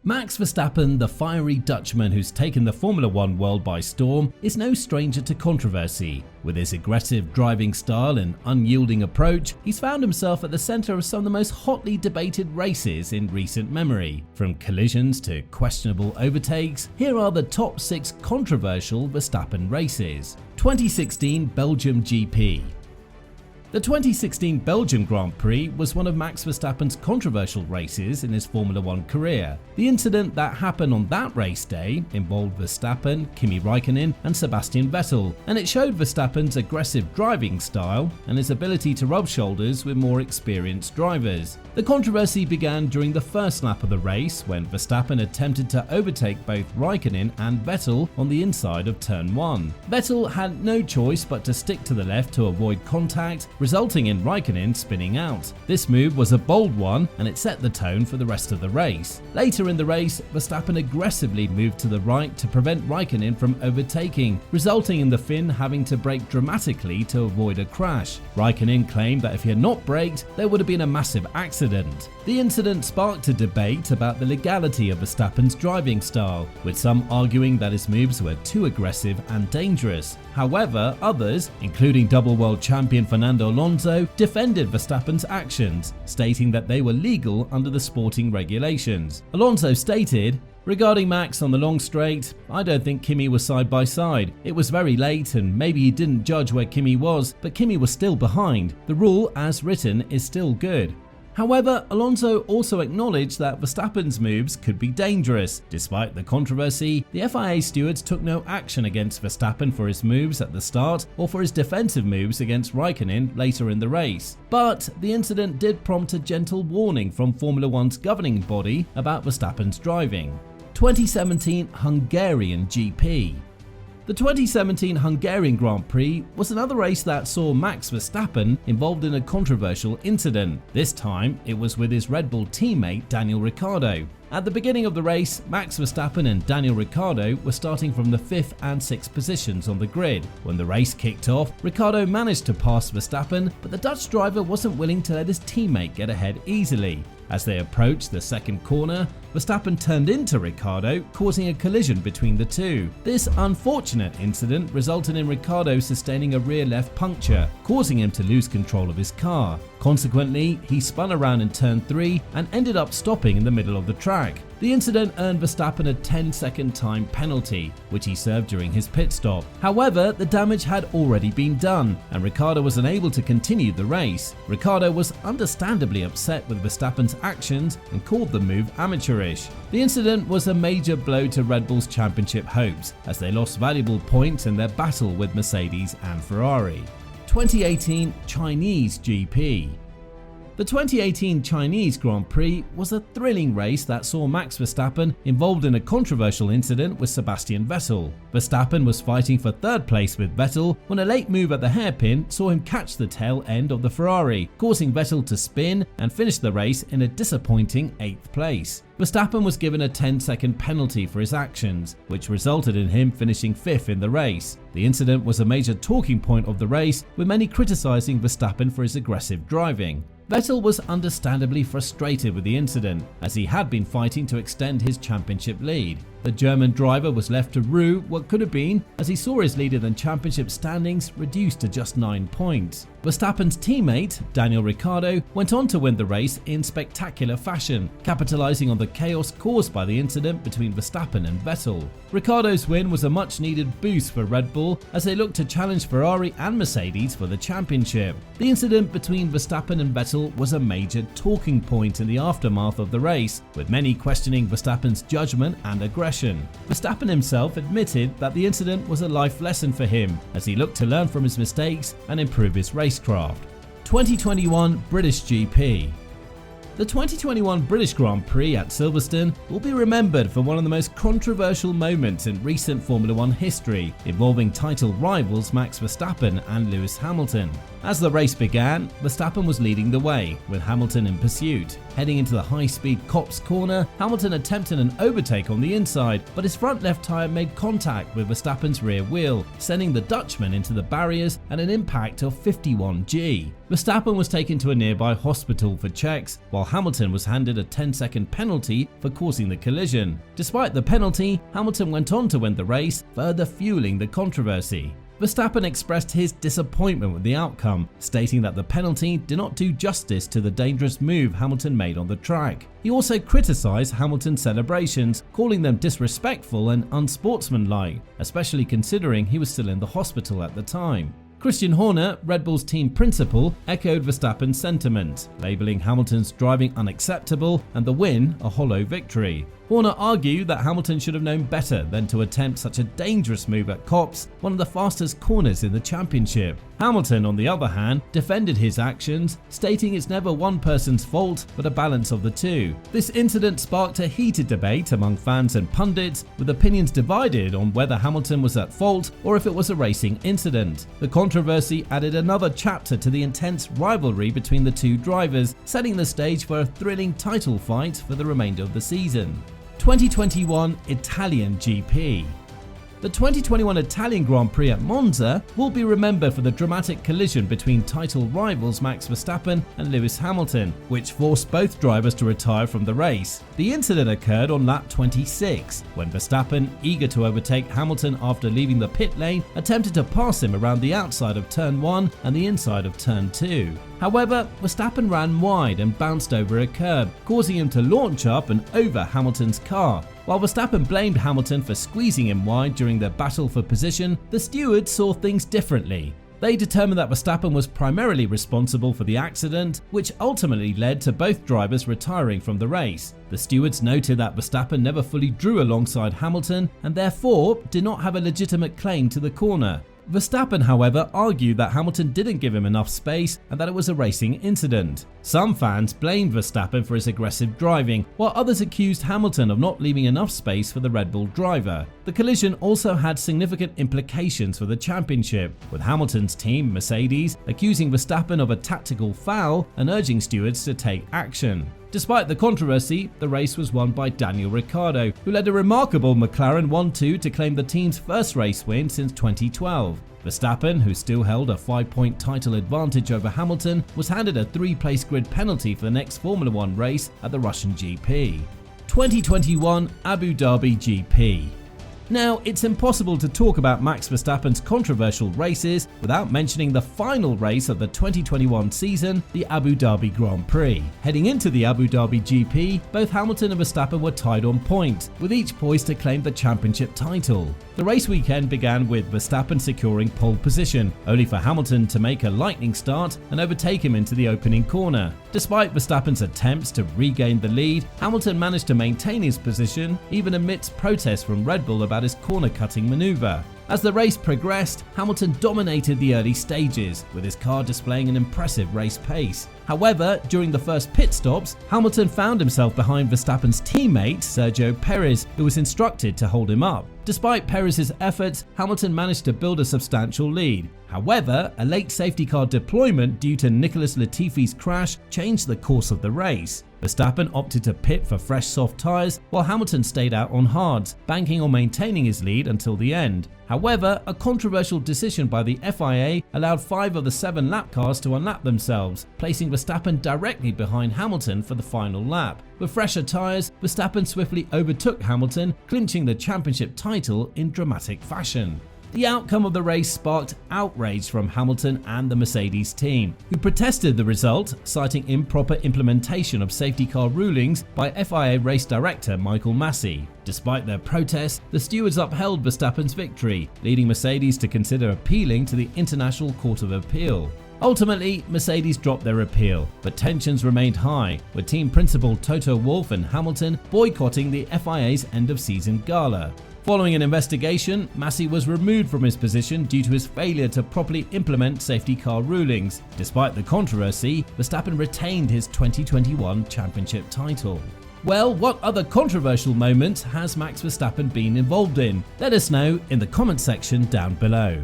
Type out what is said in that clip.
Max Verstappen, the fiery Dutchman who's taken the Formula One world by storm, is no stranger to controversy. With his aggressive driving style and unyielding approach, he's found himself at the centre of some of the most hotly debated races in recent memory. From collisions to questionable overtakes, here are the top 6 controversial Verstappen races. 2016 Belgium GP. The 2016 Belgian Grand Prix was one of Max Verstappen's controversial races in his Formula One career. The incident that happened on that race day involved Verstappen, Kimi Raikkonen and Sebastian Vettel, and it showed Verstappen's aggressive driving style and his ability to rub shoulders with more experienced drivers. The controversy began during the first lap of the race when Verstappen attempted to overtake both Raikkonen and Vettel on the inside of turn 1. Vettel had no choice but to stick to the left to avoid contact, resulting in Raikkonen spinning out. This move was a bold one and it set the tone for the rest of the race. Later in the race, Verstappen aggressively moved to the right to prevent Raikkonen from overtaking, resulting in the Finn having to brake dramatically to avoid a crash. Raikkonen claimed that if he had not braked, there would have been a massive accident. The incident sparked a debate about the legality of Verstappen's driving style, with some arguing that his moves were too aggressive and dangerous. However, others, including double world champion Fernando Alonso, defended Verstappen's actions, stating that they were legal under the sporting regulations. Alonso stated, "Regarding Max on the long straight, I don't think Kimi was side by side. It was very late and maybe he didn't judge where Kimi was, but Kimi was still behind. The rule as written is still good." However, Alonso also acknowledged that Verstappen's moves could be dangerous. Despite the controversy, the FIA stewards took no action against Verstappen for his moves at the start or for his defensive moves against Raikkonen later in the race. But the incident did prompt a gentle warning from Formula One's governing body about Verstappen's driving. 2017 Hungarian GP. The 2017 Hungarian Grand Prix was another race that saw Max Verstappen involved in a controversial incident. This time, it was with his Red Bull teammate Daniel Ricciardo. At the beginning of the race, Max Verstappen and Daniel Ricciardo were starting from the 5th and 6th positions on the grid. When the race kicked off, Ricciardo managed to pass Verstappen, but the Dutch driver wasn't willing to let his teammate get ahead easily. As they approached the second corner, Verstappen turned into Ricciardo, causing a collision between the two. This unfortunate incident resulted in Ricciardo sustaining a rear left puncture, causing him to lose control of his car. Consequently, he spun around in turn 3 and ended up stopping in the middle of the track. The incident earned Verstappen a 10-second time penalty, which he served during his pit stop. However, the damage had already been done, and Ricciardo was unable to continue the race. Ricciardo was understandably upset with Verstappen's actions and called the move amateurish. The incident was a major blow to Red Bull's championship hopes, as they lost valuable points in their battle with Mercedes and Ferrari. 2018 Chinese GP. The 2018 Chinese Grand Prix was a thrilling race that saw Max Verstappen involved in a controversial incident with Sebastian Vettel. Verstappen was fighting for 3rd place with Vettel when a late move at the hairpin saw him catch the tail end of the Ferrari, causing Vettel to spin and finish the race in a disappointing 8th place. Verstappen was given a 10-second penalty for his actions, which resulted in him finishing 5th in the race. The incident was a major talking point of the race, with many criticising Verstappen for his aggressive driving. Vettel was understandably frustrated with the incident, as he had been fighting to extend his championship lead. The German driver was left to rue what could have been, as he saw his leader than championship standings reduced to just 9 points. Verstappen's teammate, Daniel Ricciardo, went on to win the race in spectacular fashion, capitalising on the chaos caused by the incident between Verstappen and Vettel. Ricciardo's win was a much-needed boost for Red Bull as they looked to challenge Ferrari and Mercedes for the championship. The incident between Verstappen and Vettel was a major talking point in the aftermath of the race, with many questioning Verstappen's judgment and aggression. Verstappen himself admitted that the incident was a life lesson for him, as he looked to learn from his mistakes and improve his racecraft. 2021 British GP. The 2021 British Grand Prix at Silverstone will be remembered for one of the most controversial moments in recent Formula One history, involving title rivals Max Verstappen and Lewis Hamilton. As the race began, Verstappen was leading the way, with Hamilton in pursuit. Heading into the high-speed Copse corner, Hamilton attempted an overtake on the inside, but his front left tyre made contact with Verstappen's rear wheel, sending the Dutchman into the barriers and an impact of 51 G. Verstappen was taken to a nearby hospital for checks, while Hamilton was handed a 10-second penalty for causing the collision. Despite the penalty, Hamilton went on to win the race, further fueling the controversy. Verstappen expressed his disappointment with the outcome, stating that the penalty did not do justice to the dangerous move Hamilton made on the track. He also criticised Hamilton's celebrations, calling them disrespectful and unsportsmanlike, especially considering he was still in the hospital at the time. Christian Horner, Red Bull's team principal, echoed Verstappen's sentiment, labelling Hamilton's driving unacceptable and the win a hollow victory. Horner argued that Hamilton should have known better than to attempt such a dangerous move at Copse, one of the fastest corners in the championship. Hamilton, on the other hand, defended his actions, stating it's never one person's fault but a balance of the two. This incident sparked a heated debate among fans and pundits, with opinions divided on whether Hamilton was at fault or if it was a racing incident. The controversy added another chapter to the intense rivalry between the two drivers, setting the stage for a thrilling title fight for the remainder of the season. 2021 Italian GP. The 2021 Italian Grand Prix at Monza will be remembered for the dramatic collision between title rivals Max Verstappen and Lewis Hamilton, which forced both drivers to retire from the race. The incident occurred on lap 26, when Verstappen, eager to overtake Hamilton after leaving the pit lane, attempted to pass him around the outside of turn 1 and the inside of turn 2. However, Verstappen ran wide and bounced over a curb, causing him to launch up and over Hamilton's car. While Verstappen blamed Hamilton for squeezing him wide during their battle for position, the stewards saw things differently. They determined that Verstappen was primarily responsible for the accident, which ultimately led to both drivers retiring from the race. The stewards noted that Verstappen never fully drew alongside Hamilton and therefore did not have a legitimate claim to the corner. Verstappen, however, argued that Hamilton didn't give him enough space and that it was a racing incident. Some fans blamed Verstappen for his aggressive driving, while others accused Hamilton of not leaving enough space for the Red Bull driver. The collision also had significant implications for the championship, with Hamilton's team, Mercedes, accusing Verstappen of a tactical foul and urging stewards to take action. Despite the controversy, the race was won by Daniel Ricciardo, who led a remarkable McLaren 1-2 to claim the team's first race win since 2012. Verstappen, who still held a 5-point title advantage over Hamilton, was handed a 3-place grid penalty for the next Formula 1 race at the Russian GP. 2021 Abu Dhabi GP. Now, it's impossible to talk about Max Verstappen's controversial races without mentioning the final race of the 2021 season, the Abu Dhabi Grand Prix. Heading into the Abu Dhabi GP, both Hamilton and Verstappen were tied on points, with each poised to claim the championship title. The race weekend began with Verstappen securing pole position, only for Hamilton to make a lightning start and overtake him into the opening corner. Despite Verstappen's attempts to regain the lead, Hamilton managed to maintain his position, even amidst protests from Red Bull about his corner-cutting maneuver. As the race progressed, Hamilton dominated the early stages, with his car displaying an impressive race pace. However, during the first pit stops, Hamilton found himself behind Verstappen's teammate Sergio Perez, who was instructed to hold him up. Despite Perez's efforts, Hamilton managed to build a substantial lead. However, a late safety car deployment due to Nicholas Latifi's crash changed the course of the race. Verstappen opted to pit for fresh soft tyres, while Hamilton stayed out on hards, banking on maintaining his lead until the end. However, a controversial decision by the FIA allowed 5 of the 7 lap cars to unlap themselves, placing Verstappen directly behind Hamilton for the final lap. With fresher tyres, Verstappen swiftly overtook Hamilton, clinching the championship title in dramatic fashion. The outcome of the race sparked outrage from Hamilton and the Mercedes team, who protested the result, citing improper implementation of safety car rulings by FIA race director Michael Massey. Despite their protests, the stewards upheld Verstappen's victory, leading Mercedes to consider appealing to the International Court of Appeal. Ultimately, Mercedes dropped their appeal, but tensions remained high, with team principal Toto Wolff and Hamilton boycotting the FIA's end-of-season gala. Following an investigation, Massey was removed from his position due to his failure to properly implement safety car rulings. Despite the controversy, Verstappen retained his 2021 championship title. Well, what other controversial moments has Max Verstappen been involved in? Let us know in the comment section down below.